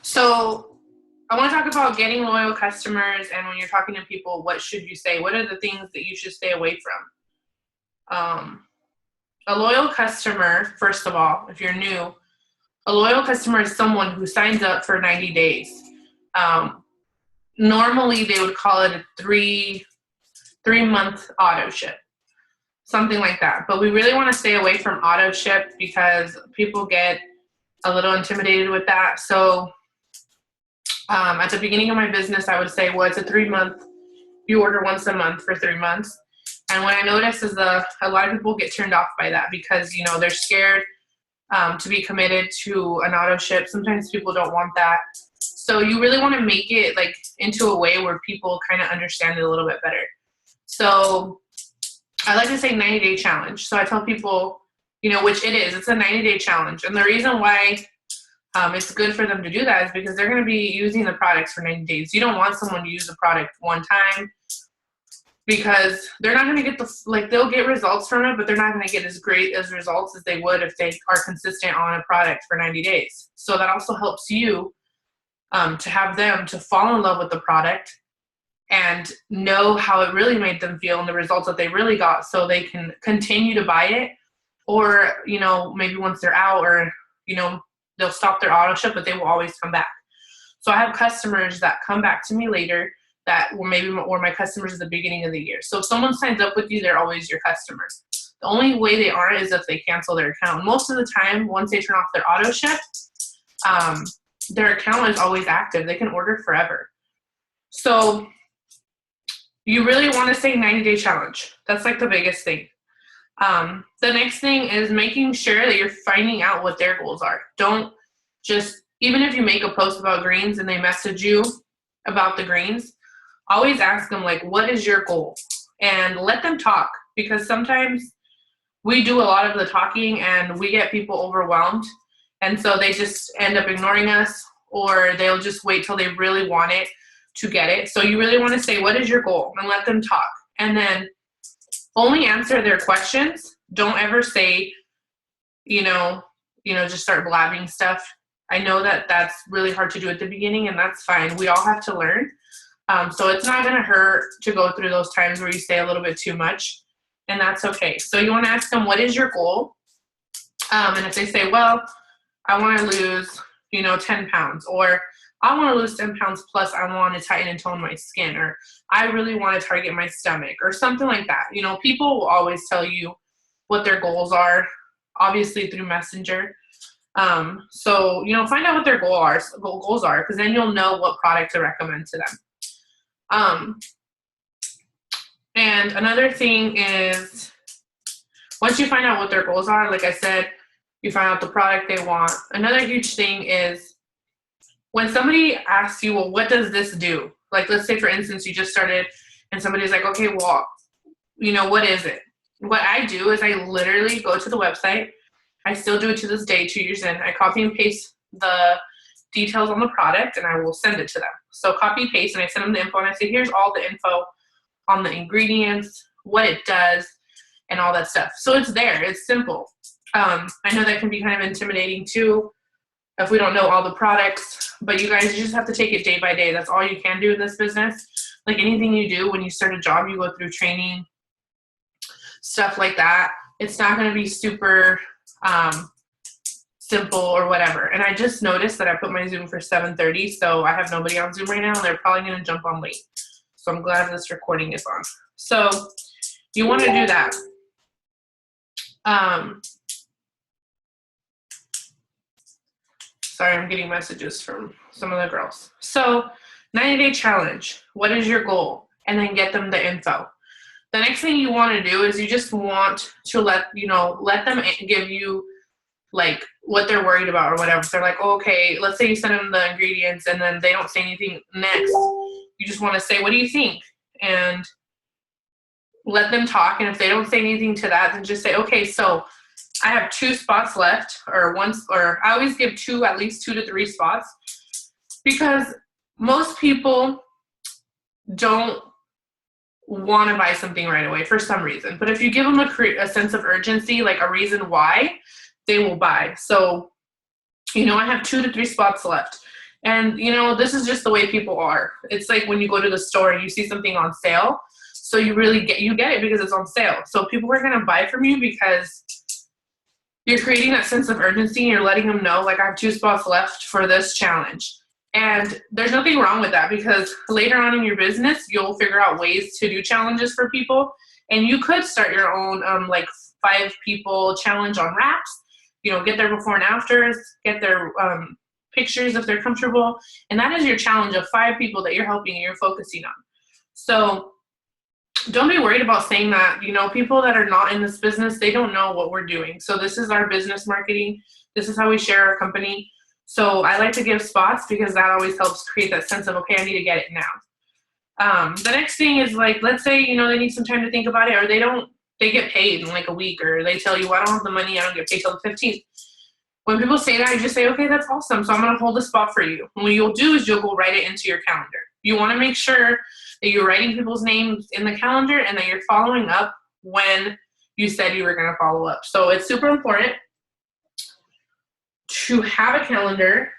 So I want to talk about getting loyal customers, and when you're talking to people, what should you say? What are the things that you should stay away from? A loyal customer, first of all, if you're new, a loyal customer is someone who signs up for 90 days. Normally, they would call it a three-month auto ship, something like that. But we really want to stay away from auto ship because people get a little intimidated with that. So at the beginning of my business, I would say, well, it's a 3-month. You order once a month for 3 months. And what I notice is a lot of people get turned off by that because, they're scared to be committed to an auto ship. Sometimes people don't want that. So you really want to make it like into a way where people kind of understand it a little bit better. So I like to say 90-day challenge. So I tell people, which it is, it's a 90-day challenge. And the reason why it's good for them to do that is because they're going to be using the products for 90 days. You don't want someone to use the product one time because they're not going to get they'll get results from it, but they're not going to get as great as results as they would if they are consistent on a product for 90 days. So that also helps you to have them to fall in love with the product and know how it really made them feel and the results that they really got so they can continue to buy it, or, maybe once they're out, or, they'll stop their auto ship, but they will always come back. So I have customers that come back to me later that were my customers at the beginning of the year. So if someone signs up with you, they're always your customers. The only way they aren't is if they cancel their account. Most of the time, once they turn off their auto ship, their account is always active. They can order forever. So you really want to say 90-day challenge. That's like the biggest thing. The next thing is making sure that you're finding out what their goals are. Don't just, even if you make a post about greens and they message you about the greens, always ask them, like, what is your goal? And let them talk, because sometimes we do a lot of the talking and we get people overwhelmed. And so they just end up ignoring us, or they'll just wait till they really want it to get it. So you really want to say, what is your goal? And let them talk. And then only answer their questions. Don't ever say, just start blabbing stuff. I know that that's really hard to do at the beginning, and that's fine. We all have to learn. So it's not going to hurt to go through those times where you say a little bit too much, and that's okay. So you want to ask them, what is your goal? And if they say, well, I want to lose, 10 pounds, or I want to lose 10 pounds plus I want to tighten and tone my skin, or I really want to target my stomach, or something like that. People will always tell you what their goals are, obviously through Messenger. So, find out what their goals are, because then you'll know what product to recommend to them. And another thing is, once you find out what their goals are, like I said, you find out the product they want. Another huge thing is when somebody asks you, well, what does this do? Like, let's say, for instance, you just started and somebody's like, okay, well, what is it? What I do is I literally go to the website. I still do it to this day, 2 years in. I copy and paste the details on the product and I will send it to them. So copy, paste, and I send them the info and I say, here's all the info on the ingredients, what it does, and all that stuff. So it's there. It's simple. I know that can be kind of intimidating too if we don't know all the products, but you guys, you just have to take it day by day. That's all you can do in this business. Like anything you do, when you start a job, you go through training, stuff like that. It's not going to be super simple or whatever. And I just noticed that I put my Zoom for 7:30, so I have nobody on Zoom right now, and they're probably going to jump on late. So I'm glad this recording is on. So you want to do that. Sorry, I'm getting messages from some of the girls. So 90-day challenge. What is your goal? And then get them the info. The next thing you want to do is you just want to let them give you like what they're worried about or whatever. So they're like, oh, okay, let's say you send them the ingredients and then they don't say anything next. You just want to say, what do you think? And let them talk. And if they don't say anything to that, then just say, okay, so I have 2 spots left, or I always give at least 2 to 3 spots, because most people don't want to buy something right away for some reason. But if you give them a sense of urgency, like a reason why, they will buy. So, I have 2 to 3 spots left. And, you know, this is just the way people are. It's like when you go to the store and you see something on sale. So you really get it because it's on sale. So people are going to buy from you because you're creating that sense of urgency and you're letting them know, like, I have 2 spots left for this challenge. And there's nothing wrong with that because later on in your business, you'll figure out ways to do challenges for people. And you could start your own, like 5 people challenge on wraps, you know, get their before and afters, get their pictures if they're comfortable. And that is your challenge of 5 people that you're helping and you're focusing on. So don't be worried about saying that. You know, people that are not in this business, they don't know what we're doing. So this is our business marketing. This is how we share our company. So I like to give spots because that always helps create that sense of, okay, I need to get it now. The next thing is, like, let's say, you know, they need some time to think about it, or they get paid in like a week, or they tell you, well, I don't have the money, I don't get paid till the 15th. When people say that, you just say, okay, that's awesome. So I'm going to hold a spot for you. And what you'll do is you'll go write it into your calendar. You want to make sure that you're writing people's names in the calendar and that you're following up when you said you were going to follow up. So it's super important to have a calendar.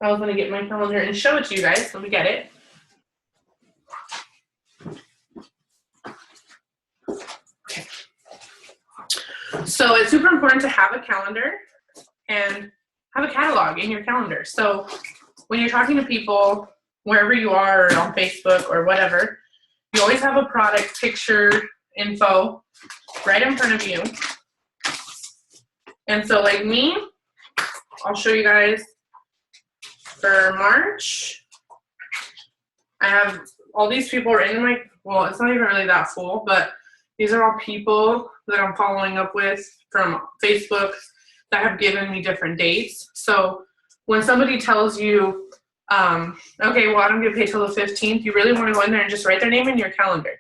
I was going to get my calendar and show it to you guys. Let me get it. Okay. So it's super important to have a calendar and have a catalog in your calendar. So when you're talking to people, wherever you are, or on Facebook or whatever, you always have a product picture info right in front of you. And so like me, I'll show you guys for March. I have all these people are in my, well, it's not even really that full, but these are all people that I'm following up with from Facebook that have given me different dates. So when somebody tells you, okay, well, I don't get paid till the 15th, you really want to go in there and just write their name in your calendar.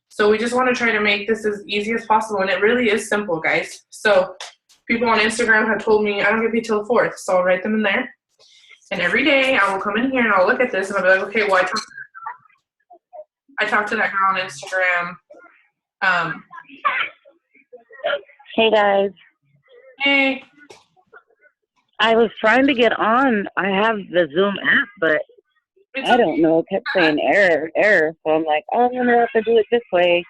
So we just want to try to make this as easy as possible, and it really is simple, guys. So people on Instagram have told me I don't get paid till the 4th, so I'll write them in there. And every day I will come in here and I'll look at this and I'll be like, okay, well, I talked to that girl on Instagram. Hey, guys. Hey. I was trying to get on. I have the Zoom app, but I don't know. It kept saying error. So I'm like, oh, I'm going to have to do it this way.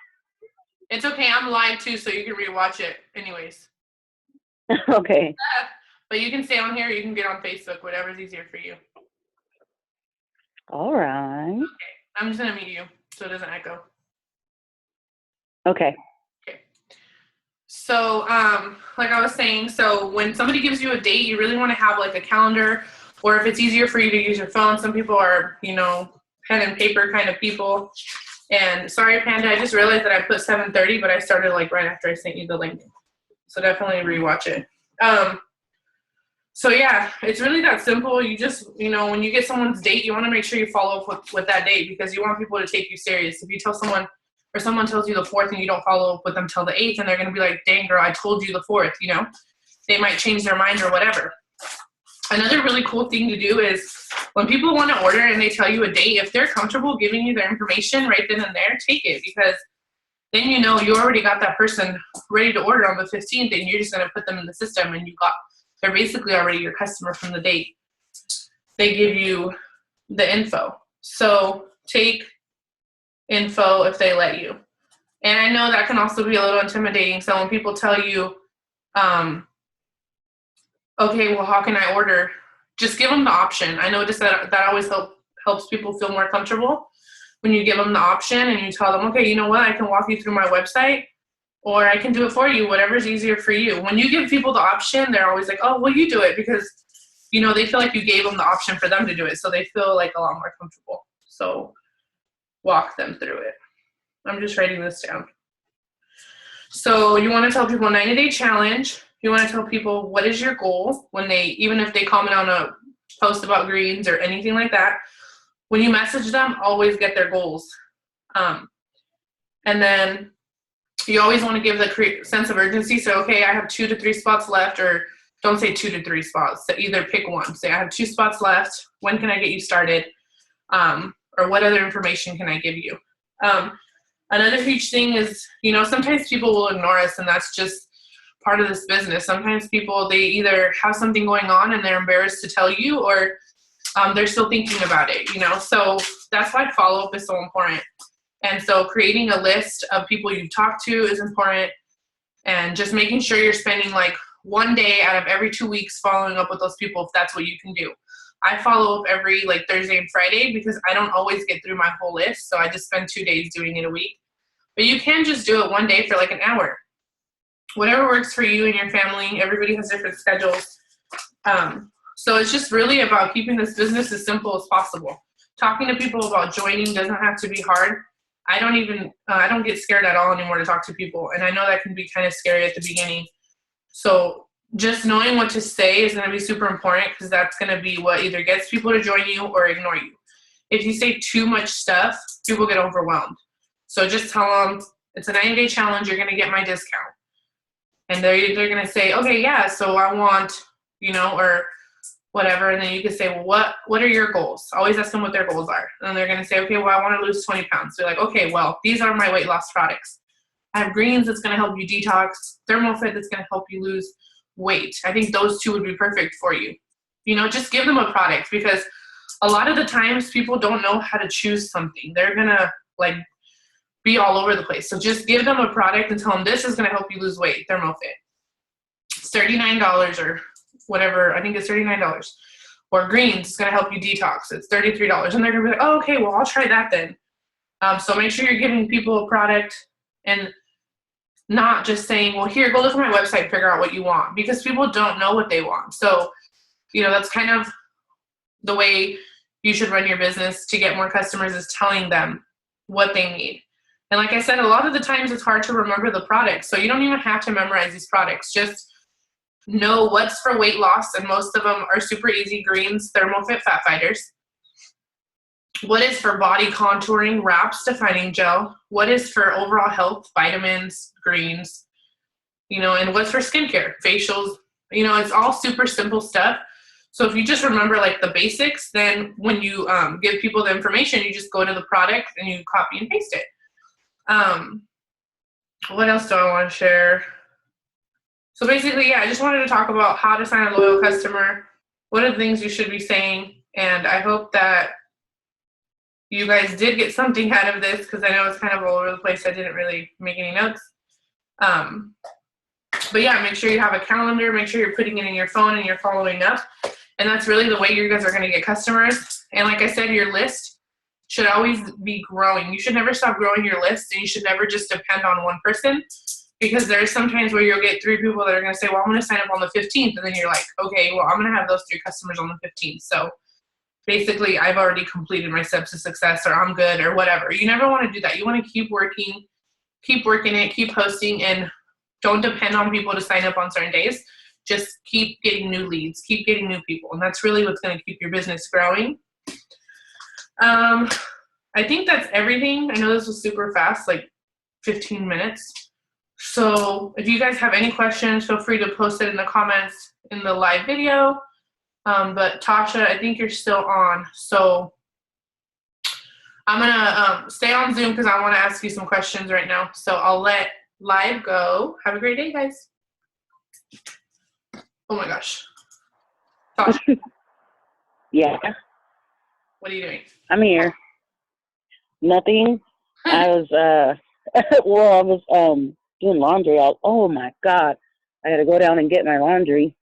It's okay. I'm live, too, so you can rewatch it anyways. Okay. But you can stay on here. You can get on Facebook, whatever's easier for you. All right. Okay. I'm just going to mute you so it doesn't echo. Okay. So, like I was saying, so when somebody gives you a date, you really want to have like a calendar, or if it's easier for you to use your phone. Some people are, you know, pen and paper kind of people. And sorry, Panda, I just realized that I put 7:30, but I started like right after I sent you the link. So definitely rewatch it. So yeah, it's really that simple. You just, you know, when you get someone's date, you want to make sure you follow up with that date, because you want people to take you serious. If you tell someone, or someone tells you the 4th and you don't follow up with them till the 8th, and they're going to be like, dang girl, I told you the 4th, you know, they might change their mind or whatever. Another really cool thing to do is when people want to order and they tell you a date, if they're comfortable giving you their information right then and there, take it, because then you know you already got that person ready to order on the 15th, and you're just going to put them in the system, and they're basically already your customer from the date they give you the info. So take info if they let you. And I know that can also be a little intimidating. So when people tell you, okay, well, how can I order? Just give them the option. I noticed that always helps people feel more comfortable when you give them the option and you tell them, okay, you know what, I can walk you through my website, or I can do it for you, whatever's easier for you. When you give people the option, they're always like, oh, well, you do it, because, you know, they feel like you gave them the option for them to do it. So they feel like a lot more comfortable. So walk them through it. I'm just writing this down. So you want to tell people 90-day challenge. You want to tell people what is your goal when even if they comment on a post about greens or anything like that, when you message them, always get their goals. And then you always want to give the sense of urgency. So, okay, I have 2 to 3 spots left, or don't say 2 to 3 spots. So either pick one. Say I have 2 spots left. When can I get you started? Or what other information can I give you? Another huge thing is, you know, sometimes people will ignore us, and that's just part of this business. Sometimes people, they either have something going on and they're embarrassed to tell you, or they're still thinking about it, you know? So that's why follow-up is so important. And so creating a list of people you've talked to is important, and just making sure you're spending like one day out of every 2 weeks following up with those people if that's what you can do. I follow up every like Thursday and Friday because I don't always get through my whole list, so I just spend 2 days doing it a week. But you can just do it one day for like an hour. Whatever works for you and your family. Everybody has different schedules. So it's just really about keeping this business as simple as possible. Talking to people about joining doesn't have to be hard. I don't get scared at all anymore to talk to people. And I know that can be kind of scary at the beginning. So just knowing what to say is going to be super important, because that's going to be what either gets people to join you or ignore you. If you say too much stuff, people get overwhelmed. So just tell them it's a 90-day challenge. You're going to get my discount. And they're going to say, okay, yeah, so I want, you know, or whatever. And then you can say, well, what are your goals? Always ask them what their goals are. And they're going to say, okay, well, I want to lose 20 pounds. So you're like, okay, well, these are my weight loss products. I have greens that's going to help you detox, thermofit that's going to help you lose weight. I think those two would be perfect for you. You know, just give them a product, because a lot of the times people don't know how to choose something. They're going to like be all over the place. So just give them a product and tell them this is going to help you lose weight, thermofit. It's $39 or whatever. I think it's $39. Or greens is going to help you detox. It's $33. And they're going to be like, oh, okay, well, I'll try that then. So make sure you're giving people a product and not just saying, well, here, go look at my website, figure out what you want, because people don't know what they want. So, you know, that's kind of the way you should run your business to get more customers, is telling them what they need. And like I said, a lot of the times it's hard to remember the products. So you don't even have to memorize these products. Just know what's for weight loss, and most of them are super easy. Greens, thermofit fat fighters. What is for body contouring? Wraps, defining gel. What is for overall health? Vitamins, greens. You know, and what's for skincare? Facials. You know, it's all super simple stuff. So if you just remember like the basics, then when you give people the information, you just go to the product and you copy and paste it. What else do I want to share? So basically, yeah, I just wanted to talk about how to sign a loyal customer. What are the things you should be saying? And I hope that you guys did get something out of this, because I know it's kind of all over the place. I didn't really make any notes. But yeah, make sure you have a calendar. Make sure you're putting it in your phone and you're following up. And that's really the way you guys are going to get customers. And like I said, your list should always be growing. You should never stop growing your list, and you should never just depend on one person, because there's sometimes where you'll get 3 people that are going to say, well, I'm going to sign up on the 15th. And then you're like, okay, well, I'm going to have those 3 customers on the 15th. So basically, I've already completed my steps to success, or I'm good, or whatever. You never want to do that. You want to keep working it, keep posting, and don't depend on people to sign up on certain days. Just keep getting new leads, keep getting new people. And that's really what's going to keep your business growing. I think that's everything. I know this was super fast, like 15 minutes. So if you guys have any questions, feel free to post it in the comments in the live video. But Tasha, I think you're still on. So I'm going to stay on Zoom because I want to ask you some questions right now. So I'll let live go. Have a great day, guys. Oh my gosh. Tasha. Yeah. What are you doing? I'm here. Nothing. I was, well, I was doing laundry. Oh my God. I got to go down and get my laundry.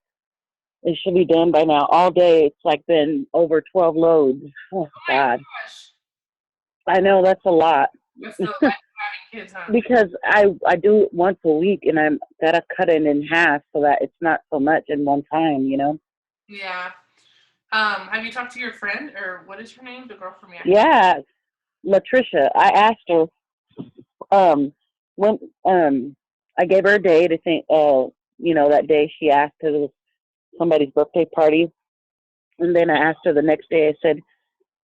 It should be done by now. All day, it's like been over 12 loads. Oh, God. Gosh. I know, that's a lot. That's the life of having kids, huh? Because I do it once a week, and I'm got to cut it in half so that it's not so much in one time, you know? Yeah. Have you talked to your friend, or what is her name? The girl from Yakima? Yeah, Latricia. I asked her when I gave her a day to think. You know, that day she asked, because it was somebody's birthday party, and then I asked her the next day. I said,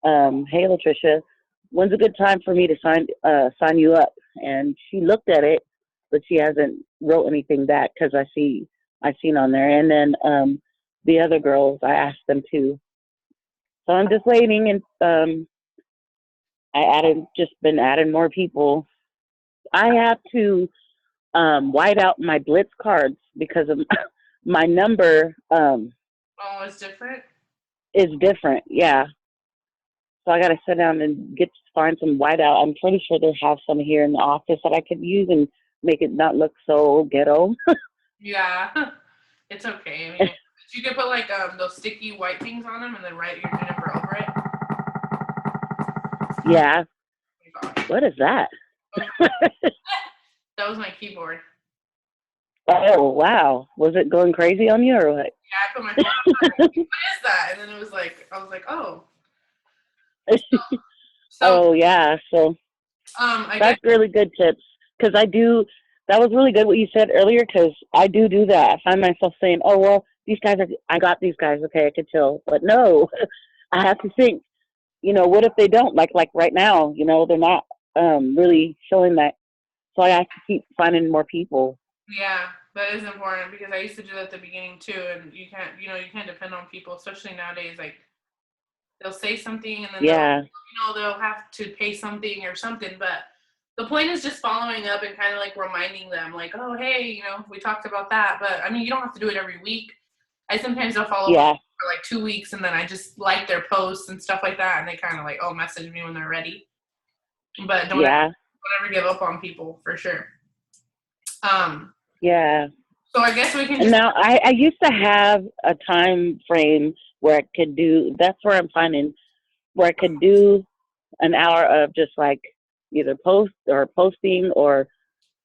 "Hey, Latricia, when's a good time for me to sign you up?" And she looked at it, but she hasn't wrote anything back, because I seen on there. And then the other girls, I asked them too. So I'm just waiting, and just been adding more people. I have to white out my Blitz cards because of my number. Oh, it's different? is different. Yeah. So I got to sit down and find some whiteout. I'm pretty sure they have some here in the office that I could use and make it not look so ghetto. Yeah, it's okay. I mean, you could put like those sticky white things on them and then write your new number over it. Yeah. Oh my gosh. What is that? That was my keyboard. Oh, wow. Was it going crazy on you or what? Yeah, I put my phone on. What is that? And then it was like, I was like, oh. So Oh, yeah. So I guess. that's really good tips. Because that was really good what you said earlier, because I do that. I find myself saying, oh, well, I got these guys. Okay, I could tell. But no, I have to think, what if they don't? Like right now, they're not really showing that. So I have to keep finding more people. Yeah, that is important because I used to do that at the beginning too, and you can't depend on people, especially nowadays. Like they'll say something and then Yeah. they'll have to pay something or something, but the point is just following up and kind of like reminding them, like, oh hey, we talked about that, but I mean you don't have to do it every week. I sometimes will follow up for like 2 weeks and then I just like their posts and stuff like that, and they kind of like message me when they're ready. But don't ever give up on people for sure. Yeah. So I guess we can And just. now I used to have a time frame where I could do, that's where I'm finding, where I could do an hour of just like either posting or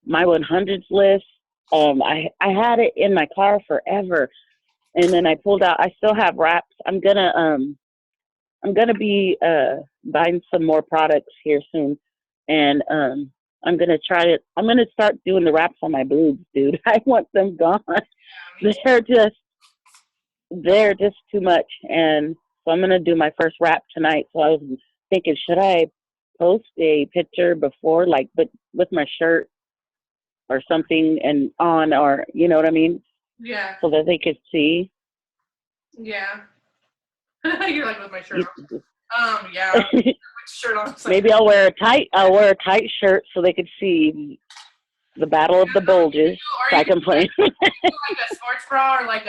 my 100s list. I had it in my car forever, and then I pulled out. I still have wraps. I'm gonna be buying some more products here soon, and I'm gonna try it. I'm gonna start doing the wraps on my boobs, dude. I want them gone. they're just they're just too much, and so I'm gonna do my first wrap tonight. So I was thinking, should I post a picture before, like, but with my shirt or something and on, or you know what I mean, Yeah. so that they could see. Yeah. You're like with my shirt on. Yeah. With shirt on. Maybe I'll wear a tight shirt so they could see the battle of the bulges. So I can play. Like a sports bra or like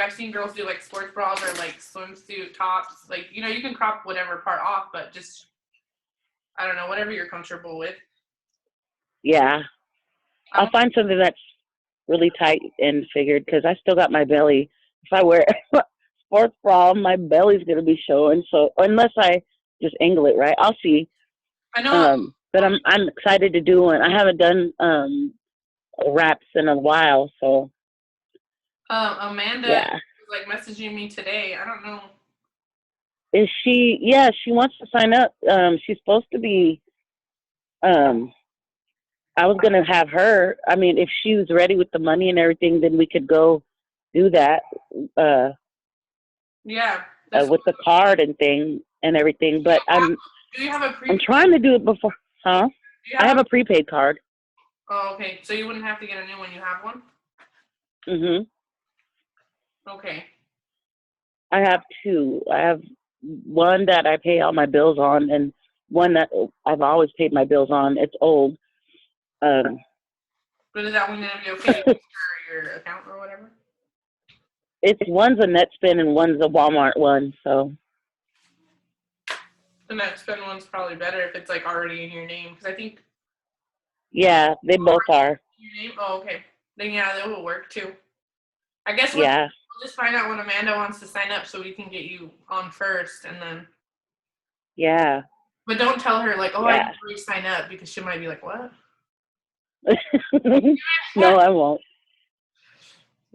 I've seen girls do like sports bras or like swimsuit tops. Like, you can crop whatever part off, but just, I don't know, whatever you're comfortable with. Yeah. I'll find something that's really tight and figured, because I still got my belly. If I wear a sports bra, my belly's going to be showing. So unless I just angle it right, I'll see. I know. But I'm excited to do one. I haven't done wraps in a while, so. Amanda was like messaging me today. I don't know. Is she? Yeah, she wants to sign up. She's supposed to be. I was gonna have her. I mean, if she was ready with the money and everything, then we could go do that. Yeah. With the card and thing and everything. But Do you have a I'm trying to do it before. Huh? I have a prepaid card. Oh, okay. So you wouldn't have to get a new one. You have one? Mhm. Okay. I have two. I have one that I pay all my bills on, and one that I've always paid my bills on. It's old. But is that one going to be okay for your account or whatever? One's a NetSpend and one's a Walmart one. So The NetSpend one's probably better if it's like already in your name, because I think. Yeah, they both are. Your name? Oh, okay. Then yeah, that will work too. I guess we'll just find out when Amanda wants to sign up so we can get you on first, and then. Yeah. But don't tell her like, I didn't really sign up, because she might be like, what? No, I won't.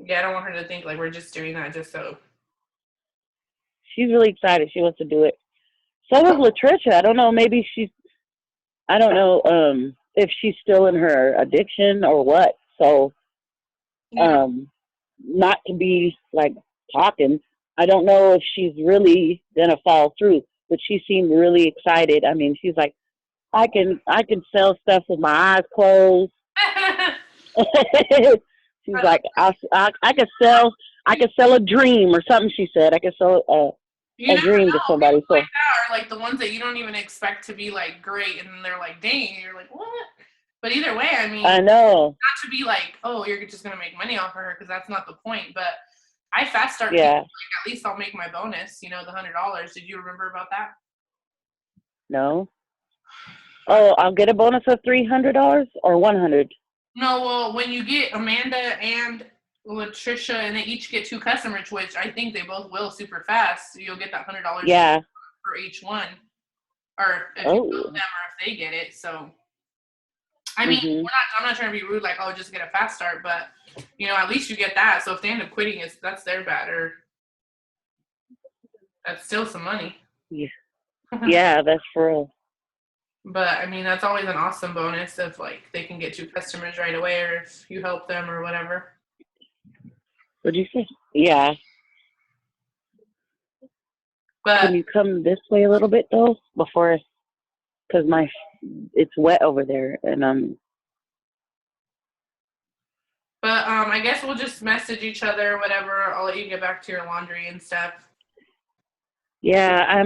Yeah, I don't want her to think like we're just doing that just so. She's really excited. She wants to do it. So was Latricia. I don't know. Maybe I don't know if she's still in her addiction or what. So, not to be like talking, I don't know if she's really gonna follow through. But she seemed really excited. I mean, she's like, I can sell stuff with my eyes closed. She's like, I could sell a dream or something. She said I could sell a dream to somebody. So like that, or like the ones that you don't even expect to be like great, and then they're like, dang, you're like, what? But either way, I mean, I know, not to be like, oh, you're just gonna make money off of her, because that's not the point. But I fast start people, Yeah. like at least I'll make my bonus, you know, the $100. Did you remember about that? No. Oh, I'll get a bonus of $300 or 100. No, well, when you get Amanda and Latricia, and they each get 2 customers, which I think they both will super fast, so you'll get that $100 Yeah. for each one, or if you build Oh. them, or if they get it. So, I mean, Mhm. I'm not trying to be rude, like, oh, just get a fast start, but you know, at least you get that. So if they end up quitting, that's their bad, or that's still some money. Yeah. Yeah, that's for real. But I mean, that's always an awesome bonus if like they can get 2 customers right away, or if you help them or whatever. What'd you say? Yeah. But Can you come this way a little bit though, before, because it's wet over there, and I guess we'll just message each other or whatever. I'll let you get back to your laundry and stuff. yeah,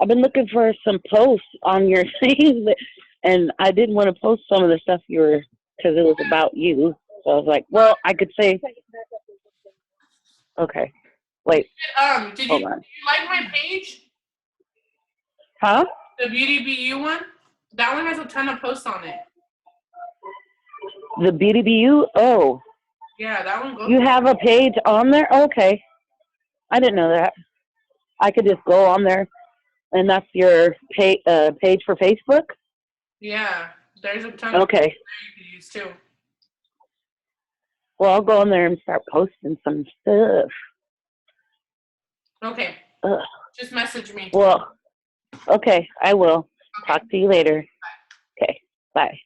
I've been looking for some posts on your thing, and I didn't want to post some of the stuff because it was about you. So I was like, well, I could say, okay, wait, Did hold you on. like my page? Huh? The Beauty BU one? That one has a ton of posts on it. The Beauty BU? Oh, Yeah, that one goes. you have a page on there? Okay. I didn't know that. I could just go on there, and that's your page for Facebook? Yeah, there's a ton of Okay. posts there you can use too. Well, I'll go on there and start posting some stuff. Okay. Ugh. Just message me. Well, okay, I will. Okay. Talk to you later. Okay, bye.